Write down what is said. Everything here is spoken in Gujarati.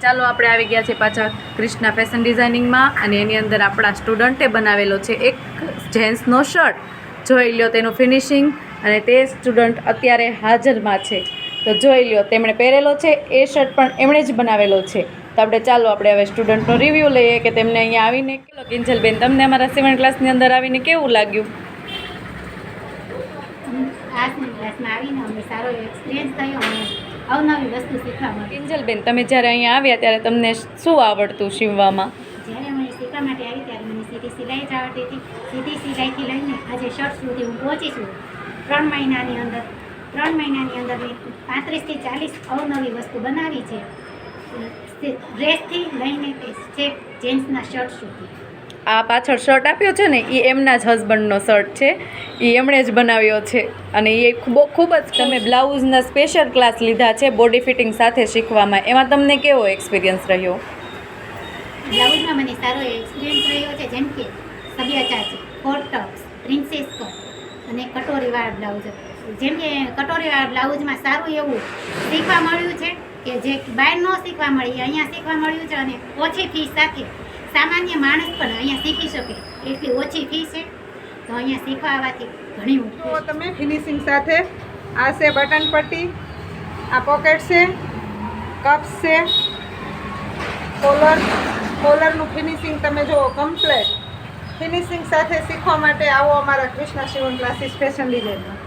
ચાલો આપણે આવી ગયા છે પાછા ક્રિષ્ના ફેશન ડિઝાઇનિંગમાં અને એની અંદર આપણા સ્ટુડન્ટે બનાવેલો છે એક જેન્ટ્સનો શર્ટ. જોઈ લ્યો તેનું ફિનિશિંગ અને તે સ્ટુડન્ટ અત્યારે હાજરમાં છે. તો જોઈ લ્યો તેમણે પહેરેલો છે એ શર્ટ પણ એમણે જ બનાવેલો છે. તો આપણે હવે સ્ટુડન્ટનો રિવ્યૂ લઈએ કે તેમને અહીંયા આવીને કેટલો. કિંજલબેન, તમને અમારા સીવણ ક્લાસની અંદર આવીને કેવું લાગ્યું? ક્લાસમાં આવીને અમને સારો એક્સપિરિયન્સ થયો અને અવનવી વસ્તુ શીખવા મળી. કિંજલબેન, તમે જ્યારે અહીંયા આવ્યા ત્યારે તમને શું આવડતું સીવવામાં? જ્યારે હું શીખવા માટે આવી ત્યારે મને સીધી સિલાઈ જ આવડતી હતી. સીધી સિલાઈથી લઈને આજે શર્ટ સુધી હું પહોંચી છું. 3 મહિનાની અંદર મેં 35થી 40 અવનવી વસ્તુ બનાવી છે. ડ્રેસથી લઈને છે જેન્ટ્સના શર્ટ સુધી. આ પાછળ શર્ટ આપ્યો છે ને એ એમના જ હસબન્ડનો શર્ટ છે. એ એમણે જ બનાવ્યો છે અને એ ખૂબ જ. તમે બ્લાઉઝના સ્પેશિયલ ક્લાસ લીધા છે બોડી ફિટિંગ સાથે શીખવામાં. એમાં તમને કેવો એક્સપિરિયન્સ રહ્યો? બ્લાઉઝમાં મને સારો એક્સપિરિયન્સ રહ્યો છે. જેમ કે સબ્યાચા છે, કોટ ટોપ્સ, પ્રિન્સેસ કટ અને કટોરીવાળા બ્લાઉઝ. જેમ કે કટોરીવાળા બ્લાઉઝમાં સારું એવું શીખવા મળ્યું છે કે જે બહાર ન શીખવા મળી અહીંયા શીખવા મળ્યું છે અને ઓછી ફીસ સાથે સામાન્ય માણસ પણ અહીંયા શીખી શકે એટલી ઓછી ફી છે. તો અહીંયા શીખવા આવવાથી ઘણી તો તમે ફિનિશિંગ સાથે આ છે બટન પટ્ટી, આ પોકેટ છે, કપ્સ છે, કોલરનું ફિનિશિંગ તમે જુઓ કમ્પ્લેટ. ફિનિશિંગ સાથે શીખવા માટે આવો અમારા ક્રિષ્ના સીવણ ક્લાસીસ ફેશન ડિઝાઇનમાં.